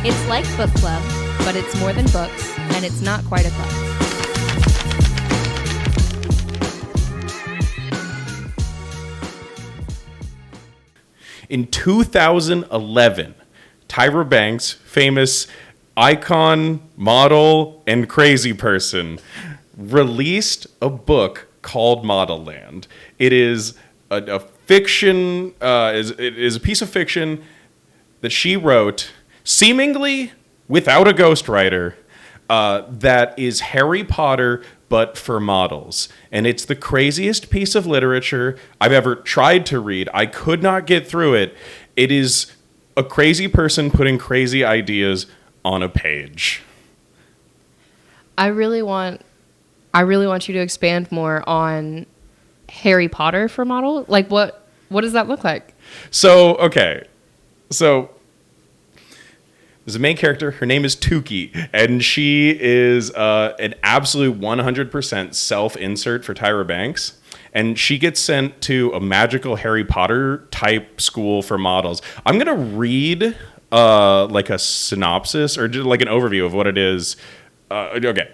It's like book club, but it's more than books, and it's not quite a club. In 2011, Tyra Banks, famous icon, model, and crazy person, released a book called Model Land. It is a fiction, it is a piece of fiction that she wrote, seemingly without a ghostwriter, that is Harry Potter, but for models. And it's the craziest piece of literature I've ever tried to read. I could not get through it. It is a crazy person putting crazy ideas on a page. I really want you to expand more on Harry Potter for model. Like, what does that look like? So there's a main character. Her name is Tukey, and she is an absolute 100% self-insert for Tyra Banks. And she gets sent to a magical Harry Potter type school for models. I'm going to read like a synopsis or just like an overview of what it is. Okay.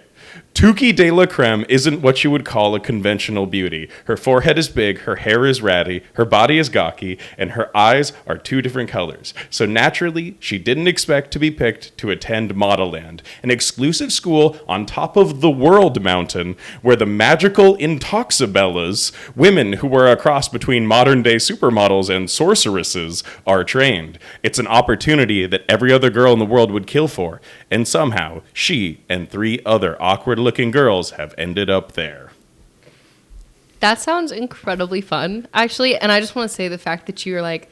Tukey de la Creme isn't what you would call a conventional beauty. Her forehead is big, her hair is ratty, her body is gawky, and her eyes are two different colors. So naturally, she didn't expect to be picked to attend Model Land, an exclusive school on top of the World Mountain, where the magical Intoxibellas, women who are a cross between modern-day supermodels and sorceresses, are trained. It's an opportunity that every other girl in the world would kill for, and somehow she and 3 other awkward-looking girls have ended up there. That sounds incredibly fun, actually. And I just want to say the fact that you're like,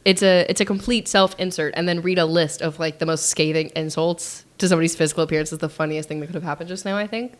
it's a complete self-insert, and then read a list of like the most scathing insults to somebody's physical appearance is the funniest thing that could have happened just now, I think.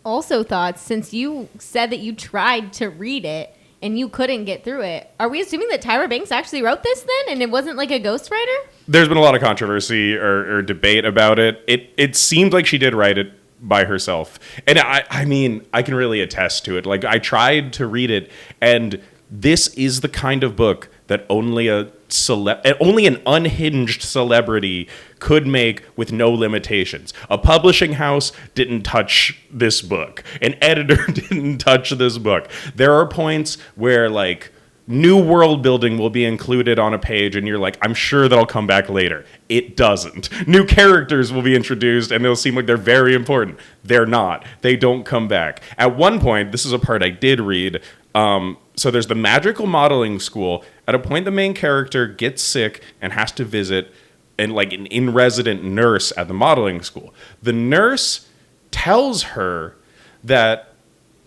Also thoughts, since you said that you tried to read it and you couldn't get through it, are we assuming that Tyra Banks actually wrote this then and it wasn't like a ghostwriter? There's been a lot of controversy or debate about it. It seemed like she did write it by herself. And I mean, I can really attest to it. Like, I tried to read it, and this is the kind of book that only an unhinged celebrity could make with no limitations. A publishing house didn't touch this book. An editor didn't touch this book. There are points where, like, new world building will be included on a page, and you're like, I'm sure that'll come back later. It doesn't. New characters will be introduced, and they'll seem like they're very important. They're not. They don't come back. At one point, this is a part I did read, so there's the magical modeling school. At a point, the main character gets sick and has to visit an in-resident nurse at the modeling school. The nurse tells her that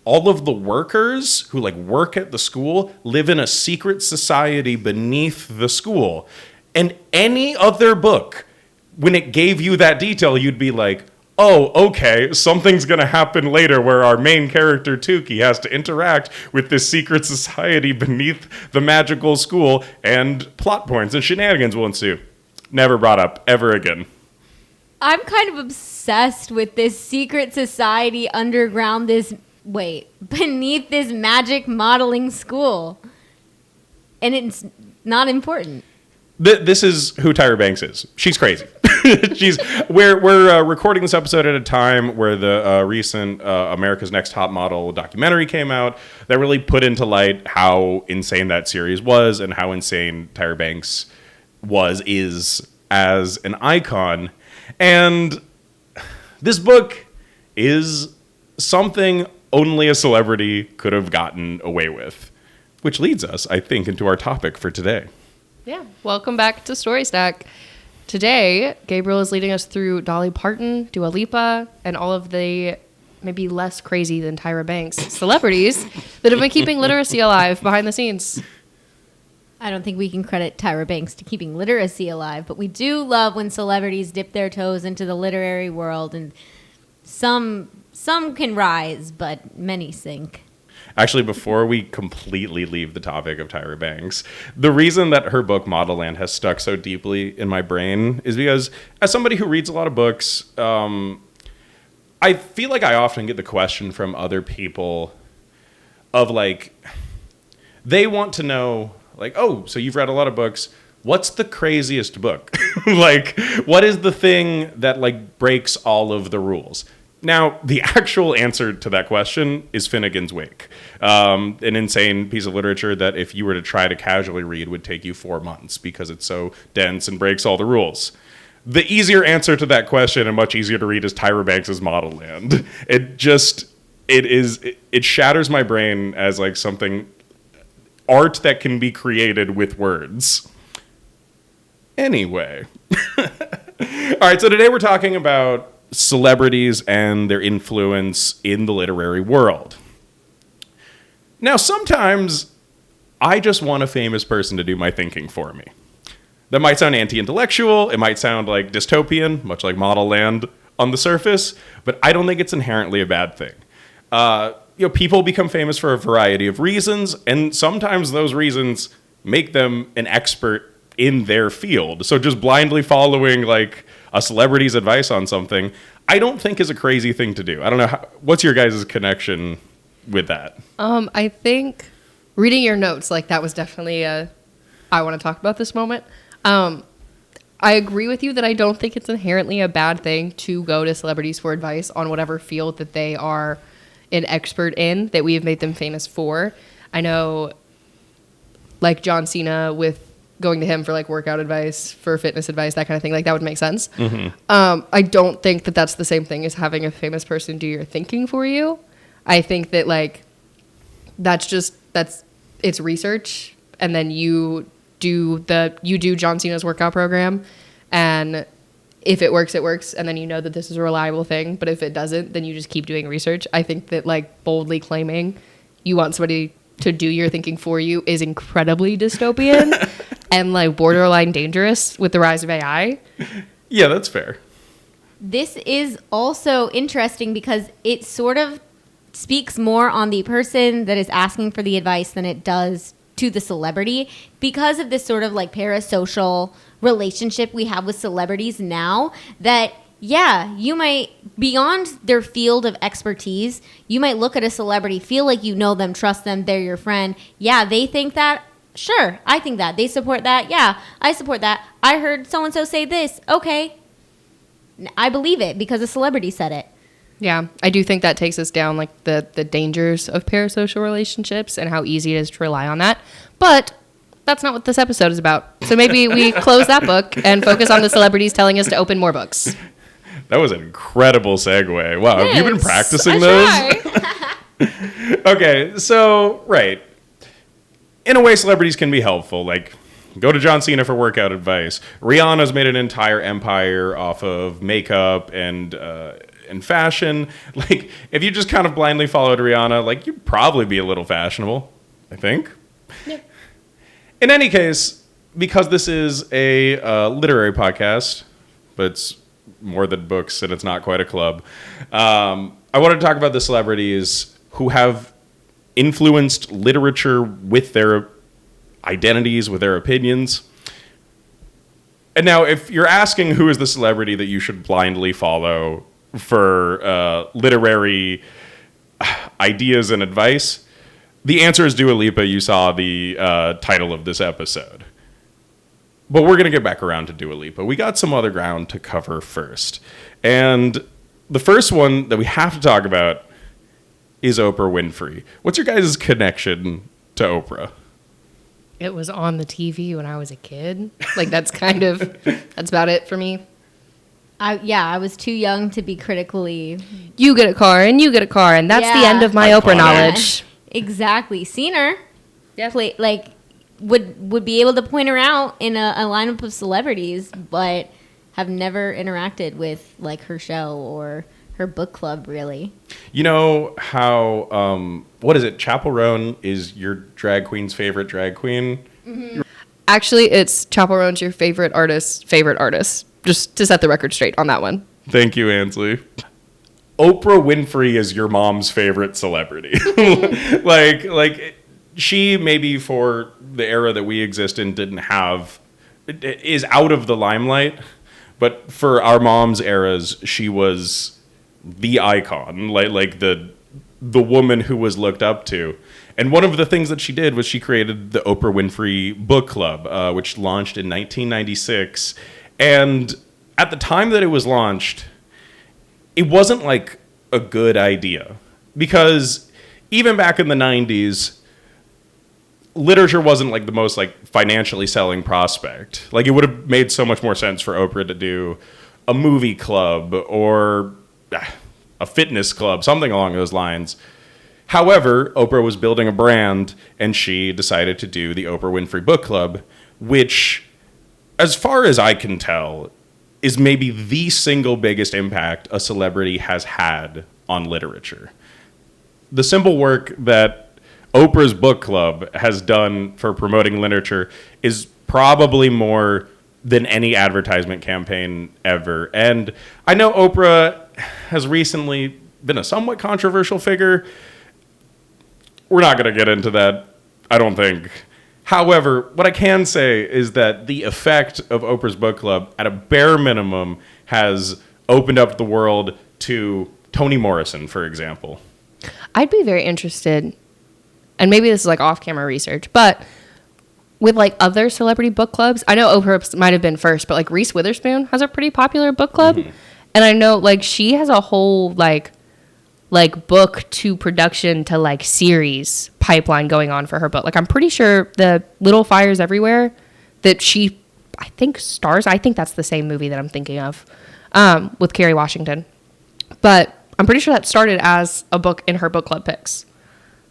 all of the workers who work at the school live in a secret society beneath the school. And any other book, when it gave you that detail, you'd be like, oh, okay, something's going to happen later where our main character, Tukey, has to interact with this secret society beneath the magical school, and plot points and shenanigans will ensue. Never brought up ever again. I'm kind of obsessed with this secret society underground, beneath this magic modeling school. And it's not important. This is who Tyra Banks is. She's crazy. We're recording this episode at a time where the recent America's Next Top Model documentary came out that really put into light how insane that series was and how insane Tyra Banks is as an icon. And this book is something only a celebrity could have gotten away with, which leads us, I think, into our topic for today. Yeah, welcome back to Story Stack. Today, Gabriel is leading us through Dolly Parton, Dua Lipa, and all of the maybe less crazy than Tyra Banks celebrities that have been keeping literacy alive behind the scenes. I don't think we can credit Tyra Banks to keeping literacy alive, but we do love when celebrities dip their toes into the literary world, and some can rise, but many sink. Actually, before we completely leave the topic of Tyra Banks, the reason that her book Model Land has stuck so deeply in my brain is because, as somebody who reads a lot of books, I feel like I often get the question from other people of they want to know, oh, so you've read a lot of books. what's the craziest book? Like, what is the thing that like breaks all of the rules? Now, the actual answer to that question is Finnegan's Wake, an insane piece of literature that if you were to try to casually read would take you 4 months because it's so dense and breaks all the rules. The easier answer to that question and much easier to read is Tyra Banks' Model Land. It shatters my brain as like something, art that can be created with words. Anyway. All right, so today we're talking about celebrities and their influence in the literary world. Now, sometimes I just want a famous person to do my thinking for me. That might sound anti-intellectual, it might sound like dystopian, much like Model Land on the surface, but I don't think it's inherently a bad thing. People become famous for a variety of reasons, and sometimes those reasons make them an expert in their field. So just blindly following like a celebrity's advice on something, I don't think is a crazy thing to do. I don't know. What's your guys' connection with that? I think reading your notes, like that was definitely I want to talk about this moment. I agree with you that I don't think it's inherently a bad thing to go to celebrities for advice on whatever field that they are an expert in, that we have made them famous for. I know, like John Cena, with going to him for like workout advice, for fitness advice, that kind of thing, like that would make sense. Mm-hmm. I don't think that that's the same thing as having a famous person do your thinking for you. I think that like it's research, and then you do John Cena's workout program, and if it works, it works, and then you know that this is a reliable thing. But if it doesn't, then you just keep doing research. I think that like boldly claiming you want somebody to do your thinking for you is incredibly dystopian and like borderline dangerous with the rise of AI. Yeah, that's fair. This is also interesting because it sort of speaks more on the person that is asking for the advice than it does to the celebrity, because of this sort of like parasocial relationship we have with celebrities now, that you might, beyond their field of expertise, you might look at a celebrity, feel like you know them, trust them, they're your friend. Yeah, they think that. Sure, I think that. They support that. Yeah, I support that. I heard so-and-so say this. Okay. I believe it because a celebrity said it. Yeah, I do think that takes us down like the dangers of parasocial relationships and how easy it is to rely on that. But that's not what this episode is about. So maybe we close that book and focus on the celebrities telling us to open more books. That was an incredible segue. Wow, have you been practicing those? Okay, so, right. In a way, celebrities can be helpful. Like, go to John Cena for workout advice. Rihanna's made an entire empire off of makeup and fashion. Like, if you just kind of blindly followed Rihanna, like, you'd probably be a little fashionable, I think. Yeah. In any case, because this is a literary podcast, but it's more than books and it's not quite a club, I wanted to talk about the celebrities who have influenced literature with their identities, with their opinions. And now, if you're asking who is the celebrity that you should blindly follow for literary ideas and advice, the answer is Dua Lipa. You saw the title of this episode. But we're going to get back around to Dua Lipa. We got some other ground to cover first. And the first one that we have to talk about is Oprah Winfrey. What's your guys' connection to Oprah? It was on the TV when I was a kid. Like, that's about it for me. I was too young to be critically... You get a car, and you get a car, and that's the end of my Oprah knowledge. Exactly. Seen her. Definitely. Like, would be able to point her out in a lineup of celebrities, but have never interacted with, like, her show or her book club, really. You know how, what is it? Chappell Roan is your drag queen's favorite drag queen? Mm-hmm. Actually, it's Chappell Roan's your favorite artist. Just to set the record straight on that one. Thank you, Ansley. Oprah Winfrey is your mom's favorite celebrity. like she maybe for the era that we exist in is out of the limelight, but for our mom's eras, she was the icon, like the woman who was looked up to. And one of the things that she did was she created the Oprah Winfrey Book Club, which launched in 1996. And at the time that it was launched, it wasn't like a good idea. Because even back in the 90s, literature wasn't like the most like financially selling prospect. Like it would have made so much more sense for Oprah to do a movie club or a fitness club, something along those lines. However, Oprah was building a brand and she decided to do the Oprah Winfrey Book Club, which, as far as I can tell, is maybe the single biggest impact a celebrity has had on literature. The simple work that Oprah's book club has done for promoting literature is probably more than any advertisement campaign ever. And I know Oprah has recently been a somewhat controversial figure. We're not going to get into that, I don't think. However, what I can say is that the effect of Oprah's book club, at a bare minimum, has opened up the world to Toni Morrison, for example. I'd be very interested, and maybe this is like off-camera research, but with like other celebrity book clubs, I know Oprah might have been first, but like Reese Witherspoon has a pretty popular book club. Mm-hmm. And I know like she has a whole like book to production to like series pipeline going on for her book. Like I'm pretty sure the Little Fires Everywhere that she, I think stars, I think that's the same movie that I'm thinking of, with Kerry Washington. But I'm pretty sure that started as a book in her book club picks.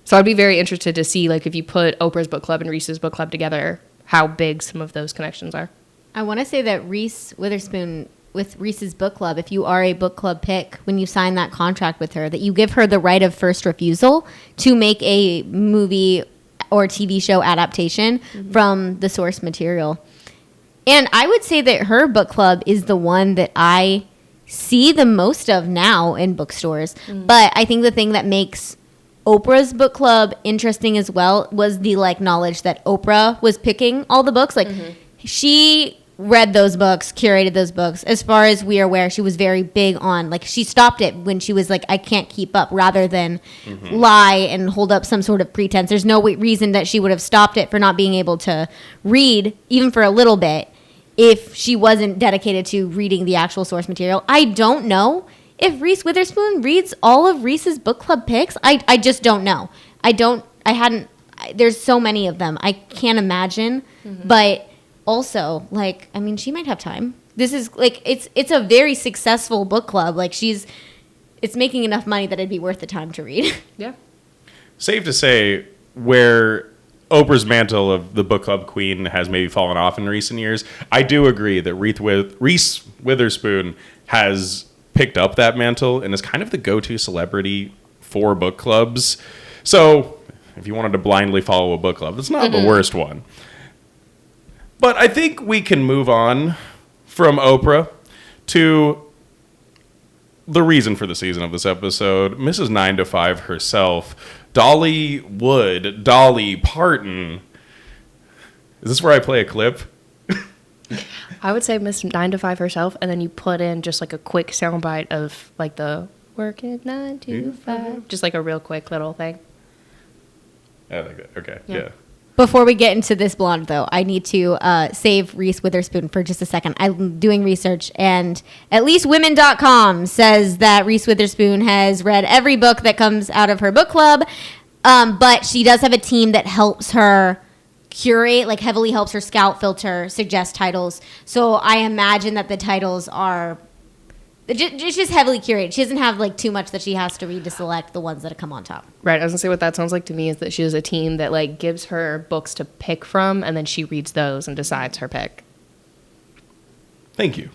So I'd be very interested to see, like, if you put Oprah's book club and Reese's book club together, how big some of those connections are. I want to say that Reese Witherspoon with Reese's book club, if you are a book club pick, when you sign that contract with her, that you give her the right of first refusal to make a movie or TV show adaptation from the source material. And I would say that her book club is the one that I see the most of now in bookstores. But I think the thing that makes Oprah's book club interesting as well was the like knowledge that Oprah was picking all the books. Like she read those books, curated those books. As far as we are aware, she was very big on like she stopped it when she was like, I can't keep up, rather than lie and hold up some sort of pretense. There's no reason that she would have stopped it for not being able to read even for a little bit if she wasn't dedicated to reading the actual source material. I don't know if Reese Witherspoon reads all of Reese's book club picks. I just don't know. There's so many of them. I can't imagine. But also, like, I mean, she might have time. This is, like, it's a very successful book club. Like, it's making enough money that it'd be worth the time to read. Yeah. Safe to say, where Oprah's mantle of the book club queen has maybe fallen off in recent years, I do agree that Reese Witherspoon has picked up that mantle and is kind of the go-to celebrity for book clubs. So if you wanted to blindly follow a book club, it's not the worst one. But I think we can move on from Oprah to the reason for the season of this episode, Mrs. 9 to 5 herself, Dolly Parton. Is this where I play a clip? I would say Miss 9 to 5 herself, and then you put in just like a quick soundbite of like the working 9 to 5, just like a real quick little thing. I like that. Okay, yeah. Before we get into this blonde, though, I need to save Reese Witherspoon for just a second. I'm doing research, and at least women.com says that Reese Witherspoon has read every book that comes out of her book club, but she does have a team that helps her curate, like heavily helps her scout, filter, suggest titles. So I imagine that the titles are it's just heavily curated. She doesn't have like too much that she has to read to select the ones that come on top. Right. I was gonna say what that sounds like to me is that she has a team that like gives her books to pick from, and then she reads those and decides her pick. Thank you.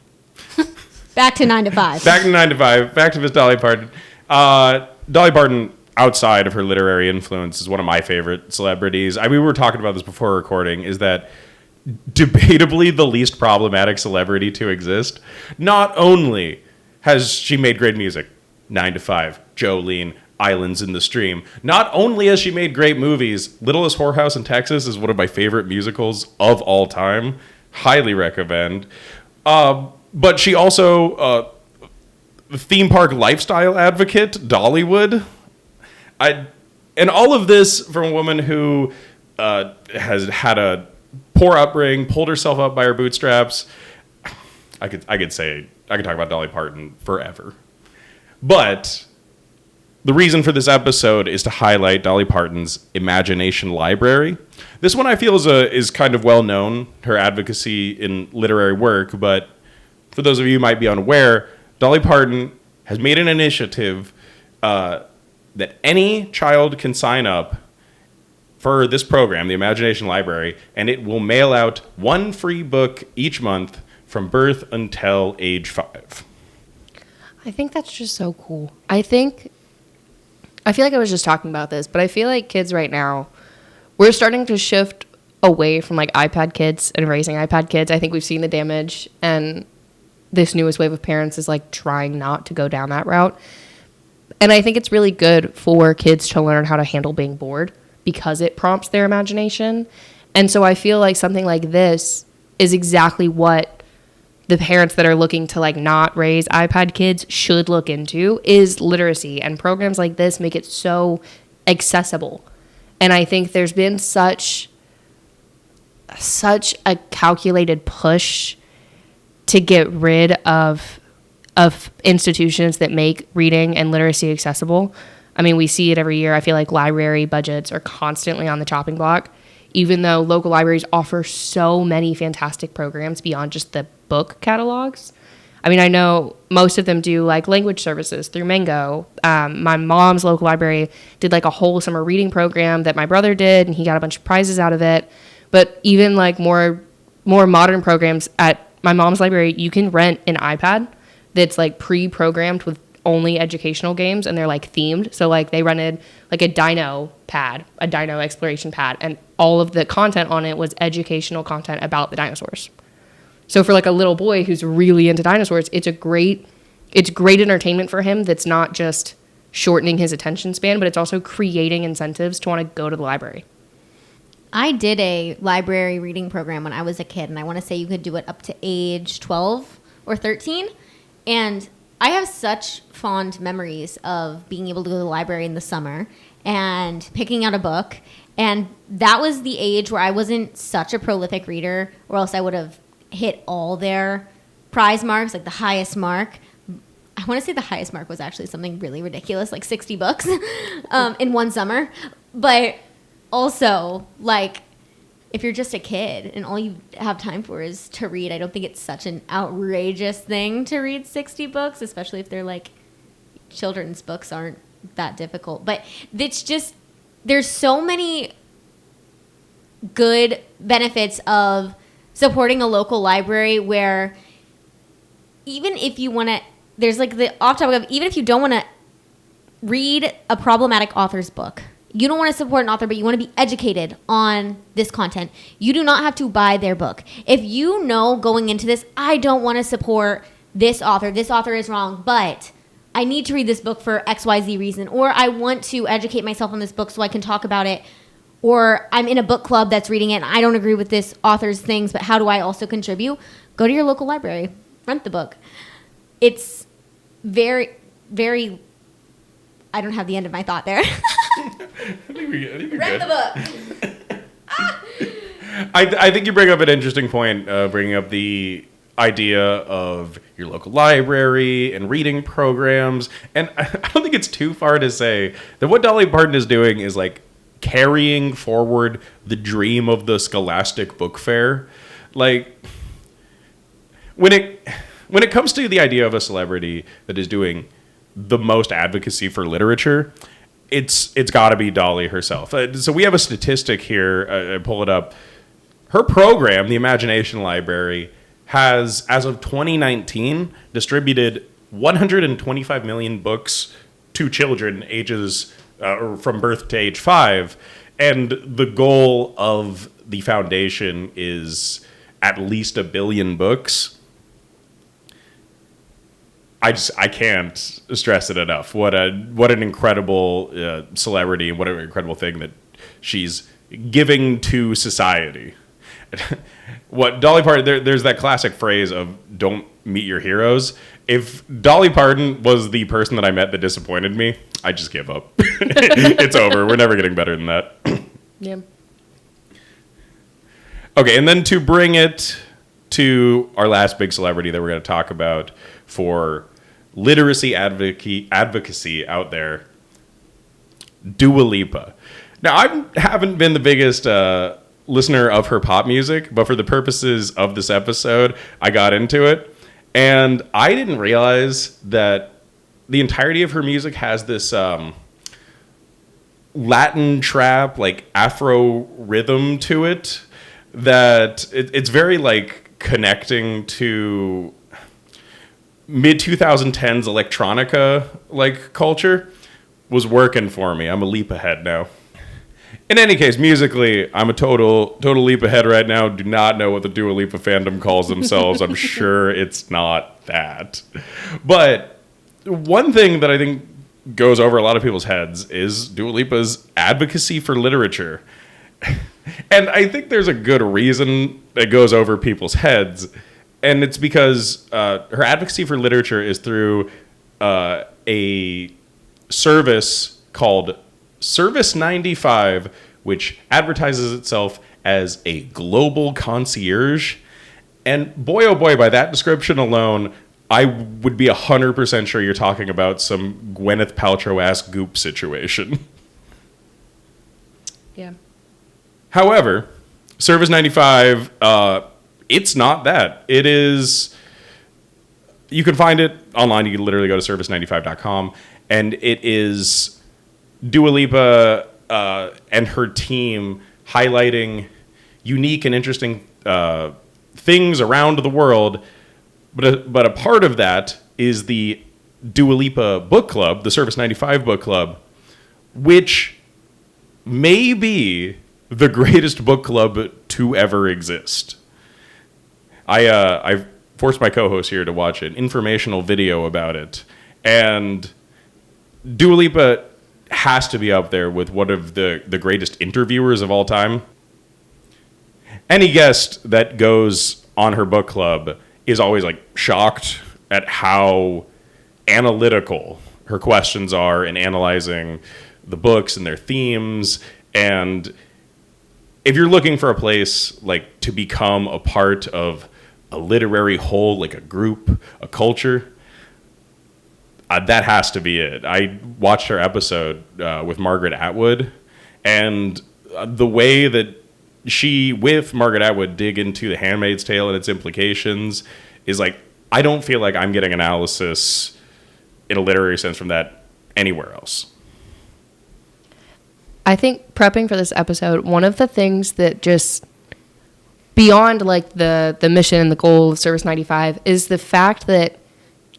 Back to 9 to 5. Back to 9 to 5. Back to Miss Dolly Parton. Dolly Parton, outside of her literary influence, is one of my favorite celebrities. We were talking about this before recording, is that debatably the least problematic celebrity to exist. Not only has she made great music, 9 to 5, Jolene, Islands in the Stream. Not only has she made great movies, Littlest Whorehouse in Texas is one of my favorite musicals of all time. Highly recommend. But she also, theme park lifestyle advocate, Dollywood. And all of this from a woman who has had a poor upbringing, pulled herself up by her bootstraps. I could talk about Dolly Parton forever. But the reason for this episode is to highlight Dolly Parton's Imagination Library. This one I feel is kind of well known, her advocacy in literary work, but for those of you who might be unaware, Dolly Parton has made an initiative that any child can sign up for this program, the Imagination Library, and it will mail out one free book each month from birth until age 5. I think that's just so cool. I feel like I was just talking about this, but I feel like kids right now, we're starting to shift away from like iPad kids and raising iPad kids. I think we've seen the damage, and this newest wave of parents is like trying not to go down that route. And I think it's really good for kids to learn how to handle being bored because it prompts their imagination. And so I feel like something like this is exactly what the parents that are looking to like not raise iPad kids should look into, is literacy. And programs like this make it so accessible. And I think there's been such a calculated push to get rid of institutions that make reading and literacy accessible. I mean, we see it every year. I feel like library budgets are constantly on the chopping block, even though local libraries offer so many fantastic programs beyond just the book catalogs. I mean, I know most of them do like language services through Mango. My mom's local library did like a whole summer reading program that my brother did, and he got a bunch of prizes out of it. But even like more modern programs at my mom's library, you can rent an iPad that's like pre-programmed with only educational games, and they're like themed. So like they rented like a dino exploration pad, and all of the content on it was educational content about the dinosaurs. So for like a little boy who's really into dinosaurs, it's great entertainment for him that's not just shortening his attention span, but it's also creating incentives to want to go to the library. I did a library reading program when I was a kid, and I want to say you could do it up to age 12 or 13. And I have such fond memories of being able to go to the library in the summer and picking out a book. And that was the age where I wasn't such a prolific reader, or else I would have hit all their prize marks, like the highest mark. I want to say the highest mark was actually something really ridiculous, like 60 books in one summer. But also, like, if you're just a kid and all you have time for is to read, I don't think it's such an outrageous thing to read 60 books, especially if they're like children's books aren't that difficult. But it's just, there's so many good benefits of supporting a local library, where even if you want to, there's like the off topic of, even if you don't want to read a problematic author's book, you don't want to support an author, but you want to be educated on this content, you do not have to buy their book. If you know going into this, I don't want to support this author is wrong, but I need to read this book for XYZ reason, or I want to educate myself on this book so I can talk about it, or I'm in a book club that's reading it and I don't agree with this author's things, but how do I also contribute? Go to your local library, rent the book. It's very, very, I don't have the end of my thought there. I think you're Rent good. the book. I think you bring up an interesting point, bringing up the idea of your local library and reading programs. And I don't think it's too far to say that what Dolly Parton is doing is like carrying forward the dream of the Scholastic Book Fair. Like, when it comes to the idea of a celebrity that is doing the most advocacy for literature, it's got to be Dolly herself. So we have a statistic here. I pull it up. Her program, the Imagination Library, has, as of 2019, distributed 125 million books to children ages from birth to age 5. And the goal of the foundation is at least 1 billion books. I can't stress it enough. What an incredible celebrity, and what an incredible thing that she's giving to society. What Dolly Parton, there's that classic phrase of "don't meet your heroes." If Dolly Parton was the person that I met that disappointed me, I just give up. It's over. We're never getting better than that. Yeah. Okay, and then to bring it to our last big celebrity that we're going to talk about for literacy advocacy out there, Dua Lipa. Now, I haven't been the biggest listener of her pop music, but for the purposes of this episode, I got into it. And I didn't realize that the entirety of her music has this Latin trap, like Afro rhythm to it, that it's very like connecting to mid 2010s electronica like culture. Was working for me. I'm a Lipa head now. In any case, musically, I'm a total Lipa head right now. Do not know what the Dua Lipa fandom calls themselves. I'm sure it's not that. But one thing that I think goes over a lot of people's heads is Dua Lipa's advocacy for literature. And I think there's a good reason that goes over people's heads. And it's because her advocacy for literature is through a service called Service 95, which advertises itself as a global concierge. And boy, oh boy, by that description alone, I would be 100% sure you're talking about some Gwyneth Paltrow-esque Goop situation. Yeah. However, Service 95, it's not that. It is... You can find it online. You can literally go to service95.com. And it is Dua Lipa and her team highlighting unique and interesting things around the world. But a part of that is the Dua Lipa Book Club, the Service 95 Book Club, which may be the greatest book club to ever exist. I've forced my co-host here to watch an informational video about it. And Dua Lipa has to be up there with one of the greatest interviewers of all time. Any guest that goes on her book club is always like shocked at how analytical her questions are in analyzing the books and their themes. And if you're looking for a place like to become a part of a literary whole, like a group, a culture, that has to be it. I watched her episode with Margaret Atwood, and the way that she, with Margaret Atwood, dig into The Handmaid's Tale and its implications is like, I don't feel like I'm getting analysis in a literary sense from that anywhere else. I think prepping for this episode, one of the things that just beyond like the mission and the goal of Service 95 is the fact that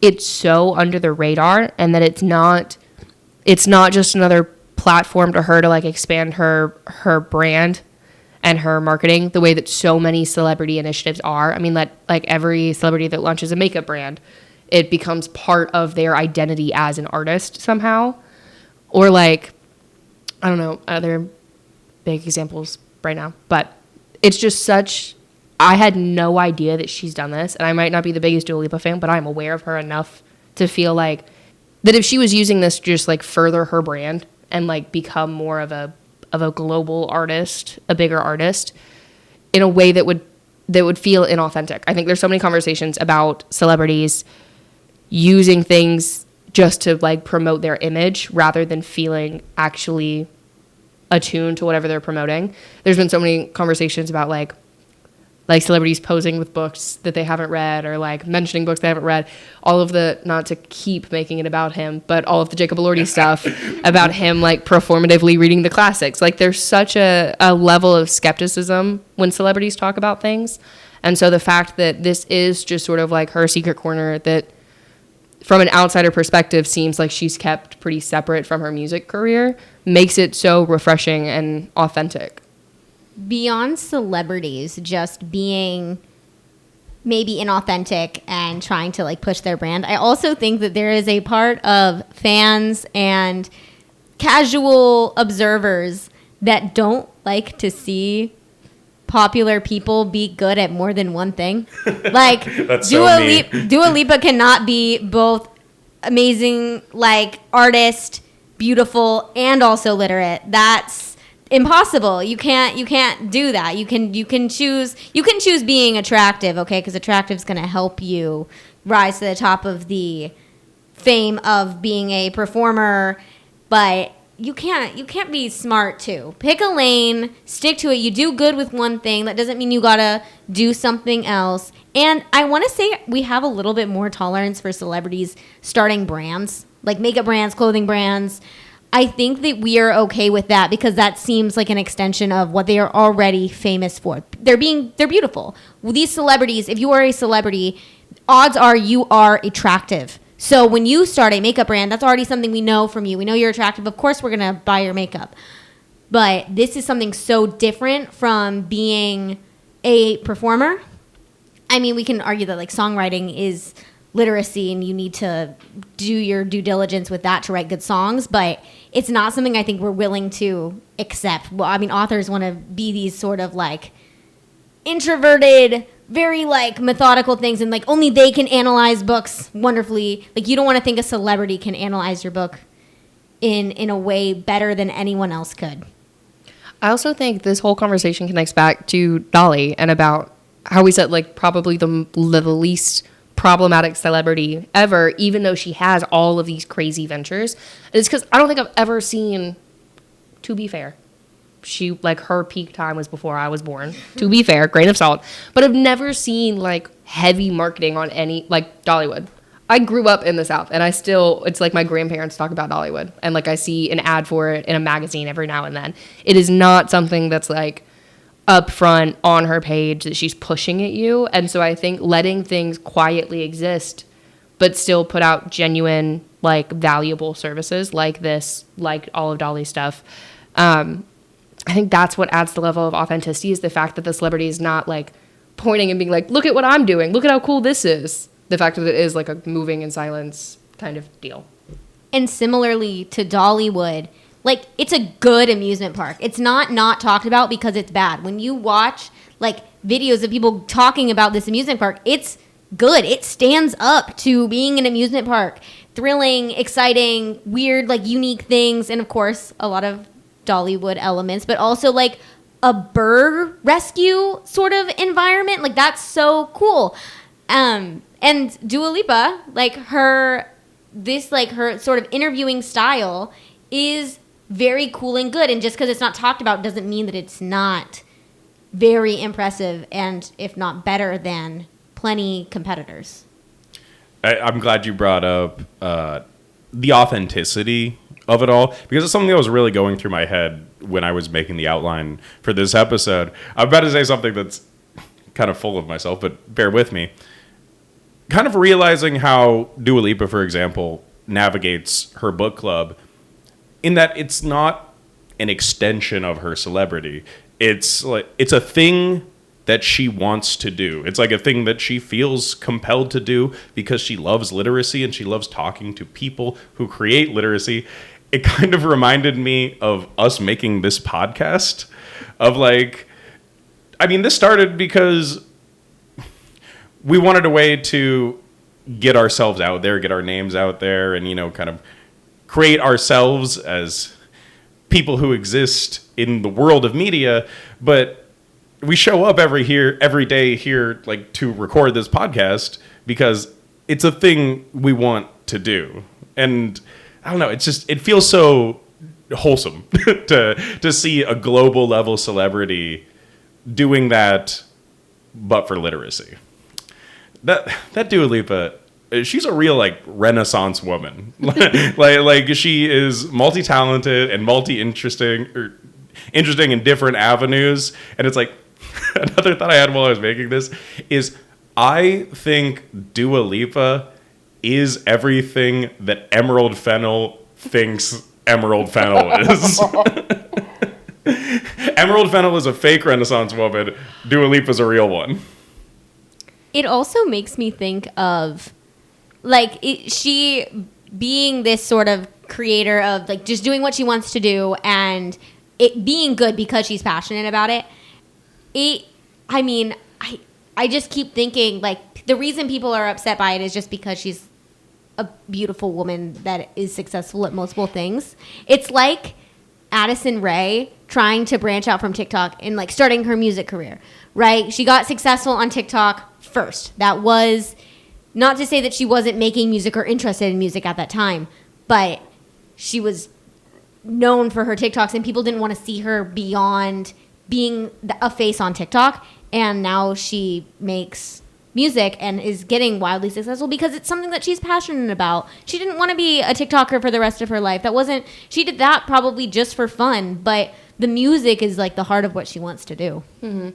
it's so under the radar, and that it's not just another platform to her to like expand her brand and her marketing the way that so many celebrity initiatives are. I mean, that like every celebrity that launches a makeup brand, it becomes part of their identity as an artist somehow. Or like, I don't know, other big examples right now, but it's just such... I had no idea that she's done this, and I might not be the biggest Dua Lipa fan, but I'm aware of her enough to feel like that if she was using this to just like further her brand and like become more of a global artist, a bigger artist, in a way that would feel inauthentic. I think there's so many conversations about celebrities using things just to like promote their image rather than feeling actually attuned to whatever they're promoting. There's been so many conversations about like celebrities posing with books that they haven't read, or like mentioning books they haven't read, all of the, not to keep making it about him, but all of the Jacob Elordi stuff about him like performatively reading the classics. Like there's such a level of skepticism when celebrities talk about things. And so the fact that this is just sort of like her secret corner that from an outsider perspective seems like she's kept pretty separate from her music career makes it so refreshing and authentic. Beyond celebrities just being maybe inauthentic and trying to like push their brand, I also think that there is a part of fans and casual observers that don't like to see popular people be good at more than one thing. Like Dua Lipa cannot be both amazing like artist, beautiful and also literate. That's impossible. You can't do that. You can choose being attractive, okay? Because attractive is going to help you rise to the top of the fame of being a performer, but you can't be smart too. Pick a lane, stick to it. You do good with one thing. That doesn't mean you gotta do something else. And I want to say we have a little bit more tolerance for celebrities starting brands, like makeup brands, clothing brands. I think that we are okay with that because that seems like an extension of what they are already famous for. They're beautiful. These celebrities, if you are a celebrity, odds are you are attractive. So when you start a makeup brand, that's already something we know from you. We know you're attractive. Of course, we're going to buy your makeup. But this is something so different from being a performer. I mean, we can argue that like songwriting is literacy and you need to do your due diligence with that to write good songs. But it's not something I think we're willing to accept. Well, I mean, authors want to be these sort of like introverted, very like methodical things, and like only they can analyze books wonderfully. Like you don't want to think a celebrity can analyze your book in a way better than anyone else could. I also think this whole conversation connects back to Dolly and about how we said like probably the least problematic celebrity ever, even though she has all of these crazy ventures. It's because I don't think I've ever seen, to be fair, she like her peak time was before I was born, to be fair, grain of salt, but I've never seen like heavy marketing on any like Dollywood. I grew up in the South and it's like my grandparents talk about Dollywood and like I see an ad for it in a magazine every now and then. It is not something that's like up front on her page that she's pushing at you. And so I think letting things quietly exist but still put out genuine like valuable services like this, like all of Dolly's stuff, I think that's what adds the level of authenticity is the fact that the celebrity is not like pointing and being like, look at what I'm doing. Look at how cool this is. The fact that it is like a moving in silence kind of deal. And similarly to Dollywood, like it's a good amusement park. It's not talked about because it's bad. When you watch like videos of people talking about this amusement park, it's good. It stands up to being an amusement park. Thrilling, exciting, weird, like unique things. And of course, a lot of Dollywood elements, but also like a bird rescue sort of environment. Like that's so cool. And Dua Lipa, like her sort of interviewing style is very cool and good. And just because it's not talked about doesn't mean that it's not very impressive and if not better than plenty competitors. I'm glad you brought up the authenticity of it all, because it's something that was really going through my head when I was making the outline for this episode. I'm about to say something that's kind of full of myself, but bear with me. Kind of realizing how Dua Lipa, for example, navigates her book club in that it's not an extension of her celebrity. It's like it's a thing that she wants to do. It's like a thing that she feels compelled to do because she loves literacy and she loves talking to people who create literacy. It kind of reminded me of us making this podcast of like, I mean, this started because we wanted a way to get ourselves out there, get our names out there, and, you know, kind of create ourselves as people who exist in the world of media. But we show up every day here, like, to record this podcast because it's a thing we want to do. And I don't know, it feels so wholesome to see a global level celebrity doing that, but for literacy. That Dua Lipa, she's a real like Renaissance woman. like she is multi-talented and interesting in different avenues. And it's like another thought I had while I was making this is I think Dua Lipa is everything that Emerald Fennell thinks Emerald Fennell is. Emerald Fennell is a fake Renaissance woman. Dua Lipa's a real one. It also makes me think of like she being this sort of creator of like just doing what she wants to do and it being good because she's passionate about it. I just keep thinking like the reason people are upset by it is just because she's a beautiful woman that is successful at multiple things. It's like Addison Rae trying to branch out from TikTok and like starting her music career, right? She got successful on TikTok first. That was not to say that she wasn't making music or interested in music at that time, but she was known for her TikToks and people didn't want to see her beyond being a face on TikTok. And now she makes music and is getting wildly successful because it's something that she's passionate about. She didn't want to be a TikToker for the rest of her life. She did that probably just for fun, but the music is like the heart of what she wants to do. Mm-hmm.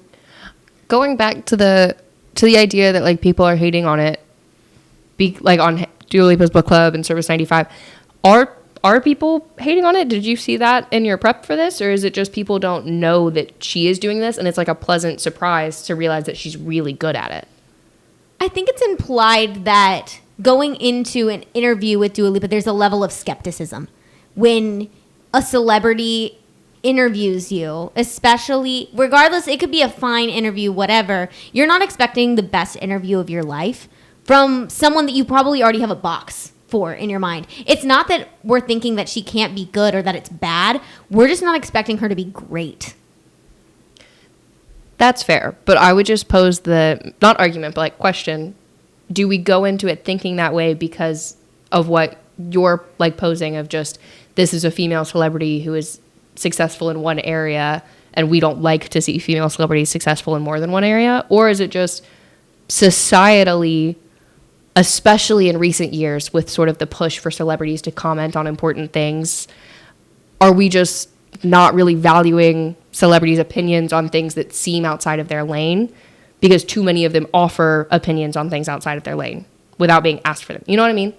Going back to the idea that like people are hating on it, like on Dua Lipa's book club and Service 95, are people hating on it? Did you see that in your prep for this, or is it just people don't know that she is doing this and it's like a pleasant surprise to realize that she's really good at it? I think it's implied that going into an interview with Dua Lipa, there's a level of skepticism. When a celebrity interviews you, especially, regardless, it could be a fine interview, whatever, you're not expecting the best interview of your life from someone that you probably already have a box for in your mind. It's not that we're thinking that she can't be good or that it's bad. We're just not expecting her to be great. That's fair, but I would just pose the, not argument, but like question, do we go into it thinking that way because of what you're like posing of just, this is a female celebrity who is successful in one area and we don't like to see female celebrities successful in more than one area? Or is it just societally, especially in recent years with sort of the push for celebrities to comment on important things, are we just not really valuing celebrities' opinions on things that seem outside of their lane because too many of them offer opinions on things outside of their lane without being asked for them? You know what I mean?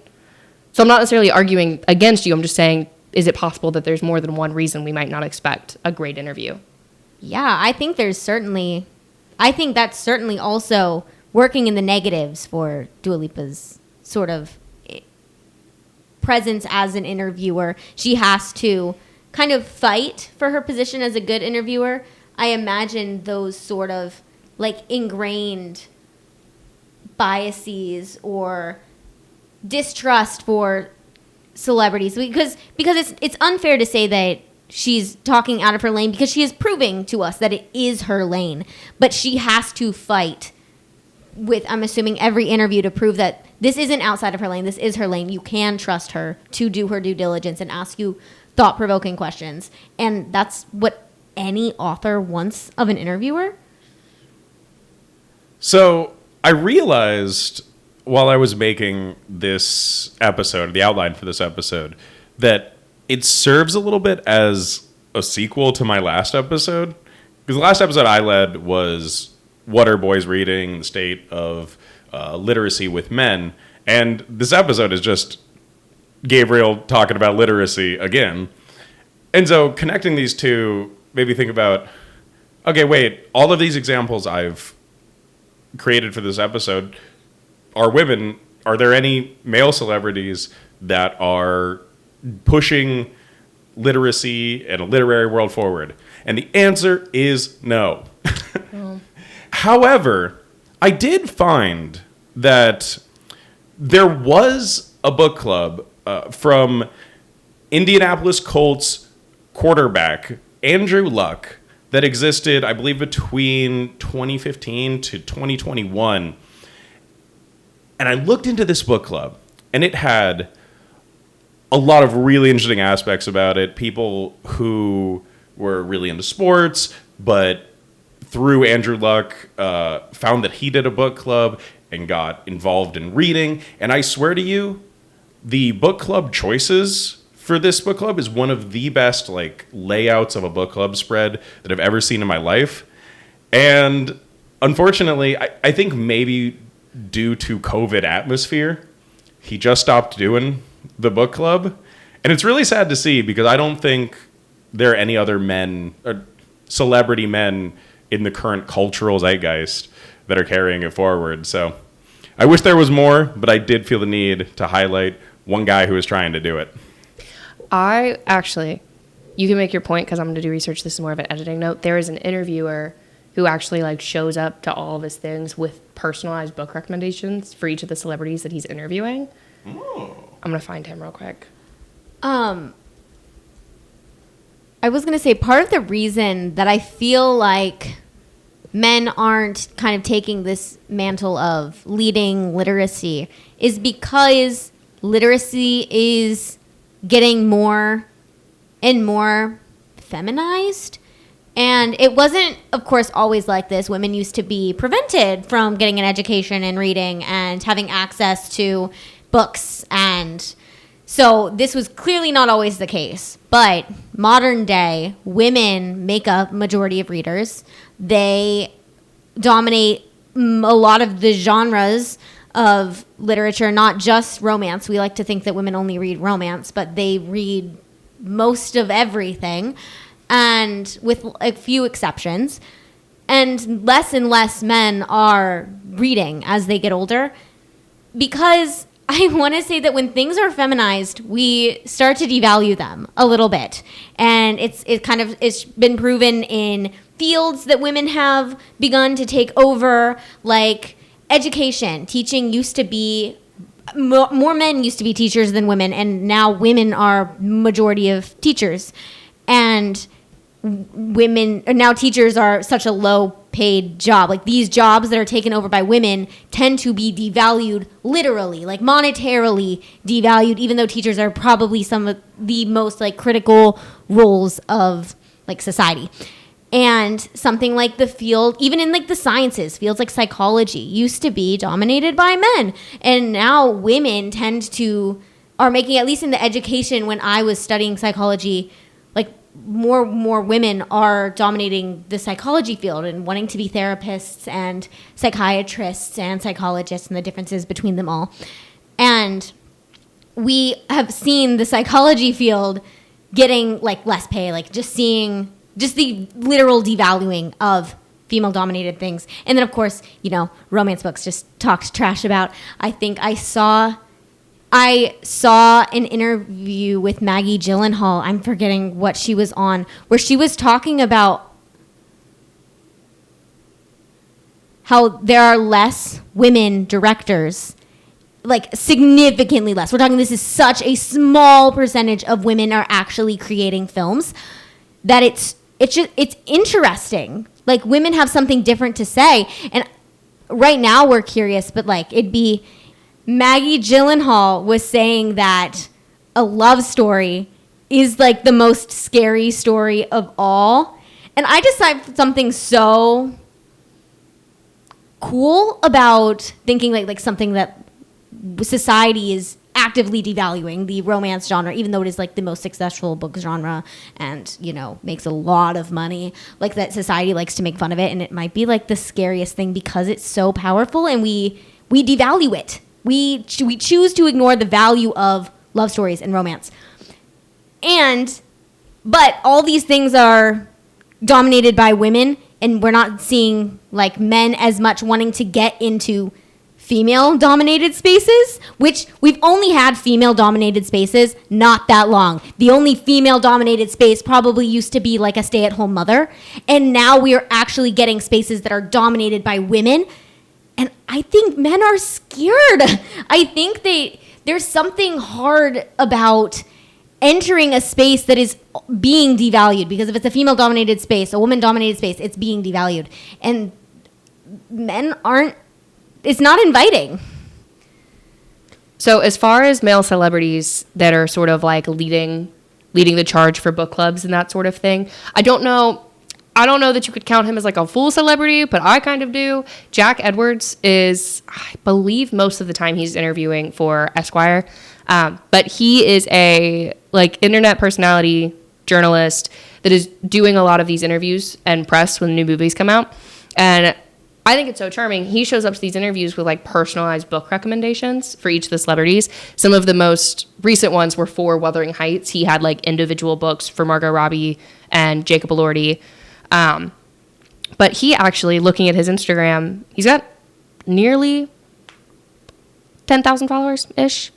So I'm not necessarily arguing against you. I'm just saying, is it possible that there's more than one reason we might not expect a great interview? Yeah, I think that's certainly also working in the negatives for Dua Lipa's sort of presence as an interviewer. She has to kind of fight for her position as a good interviewer. I imagine those sort of like ingrained biases or distrust for celebrities because it's unfair to say that she's talking out of her lane because she is proving to us that it is her lane, but she has to fight with, I'm assuming, every interview to prove that this isn't outside of her lane, this is her lane. You can trust her to do her due diligence and ask you thought-provoking questions. And that's what any author wants of an interviewer. So I realized while I was making this episode, the outline for this episode, that it serves a little bit as a sequel to my last episode. Because the last episode I led was what are boys reading, the state of literacy with men. And this episode is just Gabriel talking about literacy again. And so connecting these two made me think about, okay, wait, all of these examples I've created for this episode are women. Are there any male celebrities that are pushing literacy and a literary world forward? And the answer is no. Oh. However, I did find that there was a book club from Indianapolis Colts quarterback Andrew Luck that existed, I believe, between 2015 to 2021. And I looked into this book club, and it had a lot of really interesting aspects about it. People who were really into sports, but through Andrew Luck, found that he did a book club and got involved in reading. And I swear to you, the book club choices for this book club is one of the best like layouts of a book club spread that I've ever seen in my life. And unfortunately, I think maybe due to COVID atmosphere, he just stopped doing the book club. And it's really sad to see because I don't think there are any other men or celebrity men in the current cultural zeitgeist that are carrying it forward. So I wish there was more, but I did feel the need to highlight one guy who was trying to do it. I actually, you can make your point because I'm going to do research. This is more of an editing note. There is an interviewer who actually like shows up to all of his things with personalized book recommendations for each of the celebrities that he's interviewing. I'm going to find him real quick. I was going to say part of the reason that I feel like men aren't kind of taking this mantle of leading literacy is because literacy is getting more and more feminized. And it wasn't, of course, always like this. Women used to be prevented from getting an education and reading and having access to books. And so this was clearly not always the case. But modern day, women make up majority of readers. They dominate a lot of the genres of literature, not just romance. We like to think that women only read romance, but they read most of everything. And with a few exceptions, and less men are reading as they get older, because I want to say that when things are feminized, we start to devalue them a little bit, and it's been proven in fields that women have begun to take over, like education. Teaching used to be more men used to be teachers than women, and now women are majority of teachers, and women now teachers are such a low paid job. Like these jobs that are taken over by women tend to be devalued, literally, like monetarily devalued, even though teachers are probably some of the most like critical roles of like society. And something like the field, even in like the sciences, fields like psychology used to be dominated by men, and now women are making, at least in the education when I was studying psychology, like more women are dominating the psychology field and wanting to be therapists and psychiatrists and psychologists and the differences between them all. And we have seen the psychology field getting like less pay, like just seeing just the literal devaluing of female dominated things. And then of course, romance books just talked trash about. I think I saw an interview with Maggie Gyllenhaal. I'm forgetting what she was on, where she was talking about how there are less women directors, like significantly less. We're talking, this is such a small percentage of women are actually creating films that it's interesting. Like women have something different to say. And right now we're curious, but like it'd be, Maggie Gyllenhaal was saying that a love story is like the most scary story of all. And I just have something so cool about thinking like something that society is actively devaluing, the romance genre, even though it is like the most successful book genre and, makes a lot of money, like that society likes to make fun of it. And it might be like the scariest thing because it's so powerful and we devalue it. We choose to ignore the value of love stories and romance. But all these things are dominated by women, and we're not seeing like men as much wanting to get into female-dominated spaces, which we've only had female-dominated spaces not that long. The only female-dominated space probably used to be like a stay-at-home mother, and now we are actually getting spaces that are dominated by women. And I think men are scared. I think there's something hard about entering a space that is being devalued, because if it's a female-dominated space, a woman-dominated space, it's being devalued. And men it's not inviting. So as far as male celebrities that are sort of like leading the charge for book clubs and that sort of thing, I don't know that you could count him as like a full celebrity, but I kind of do. Jack Edwards is, I believe most of the time he's interviewing for Esquire. But he is a like internet personality journalist that is doing a lot of these interviews and press when new movies come out. And I think it's so charming. He shows up to these interviews with like personalized book recommendations for each of the celebrities. Some of the most recent ones were for Wuthering Heights. He had like individual books for Margot Robbie and Jacob Elordi. But he actually, looking at his Instagram, he's got nearly 10,000 followers-ish.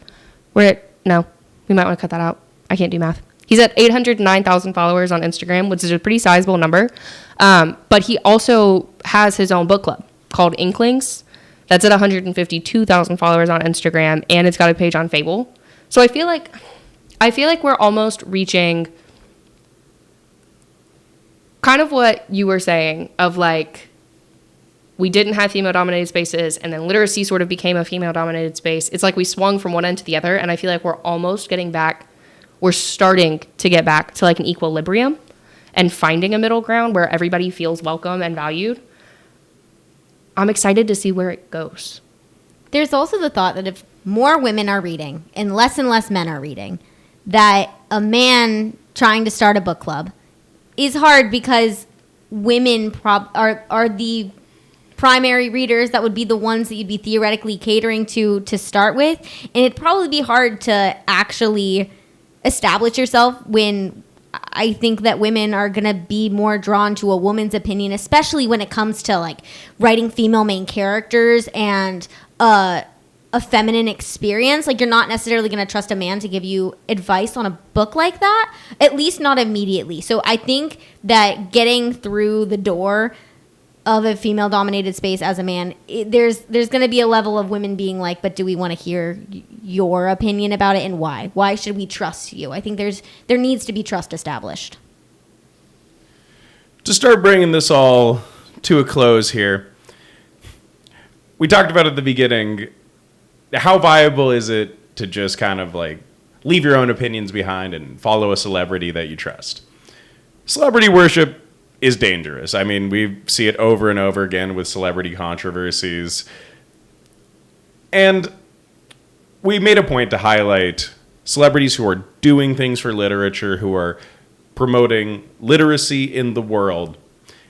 No, we might want to cut that out. I can't do math. He's at 809,000 followers on Instagram, which is a pretty sizable number. But he also has his own book club called Inklings that's at 152,000 followers on Instagram, and it's got a page on Fable. So I feel like we're almost reaching kind of what you were saying of like, we didn't have female-dominated spaces, and then literacy sort of became a female-dominated space. It's like we swung from one end to the other, and I feel like we're almost getting back. We're starting to get back to like an equilibrium and finding a middle ground where everybody feels welcome and valued. I'm excited to see where it goes. There's also the thought that if more women are reading and less men are reading, that a man trying to start a book club is hard because women are the primary readers that would be the ones that you'd be theoretically catering to start with. And it'd probably be hard to actually establish yourself when I think that women are going to be more drawn to a woman's opinion, especially when it comes to like writing female main characters and a feminine experience. Like, you're not necessarily going to trust a man to give you advice on a book like that, at least not immediately. So I think that getting through the door of a female-dominated space as a man, there's going to be a level of women being like, but do we want to hear your opinion about it, and why? Why should we trust you? I think there needs to be trust established. To start bringing this all to a close here, we talked about at the beginning, how viable is it to just kind of like leave your own opinions behind and follow a celebrity that you trust? Celebrity worship is dangerous. I mean, we see it over and over again with celebrity controversies. And we made a point to highlight celebrities who are doing things for literature, who are promoting literacy in the world.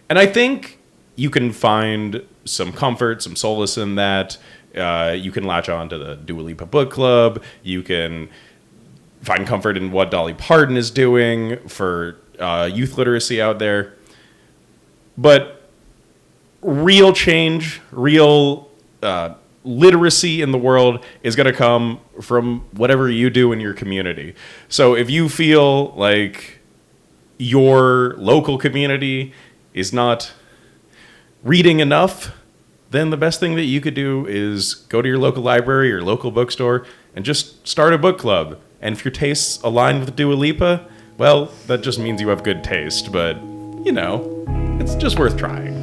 And I think you can find some comfort, some solace in that. You can latch on to the Dua Lipa book club. You can find comfort in what Dolly Parton is doing for youth literacy out there. But real change, real literacy in the world is going to come from whatever you do in your community. So if you feel like your local community is not reading enough, then the best thing that you could do is go to your local library or local bookstore and just start a book club. And if your tastes align with Dua Lipa, well, that just means you have good taste. But, you know, it's just worth trying.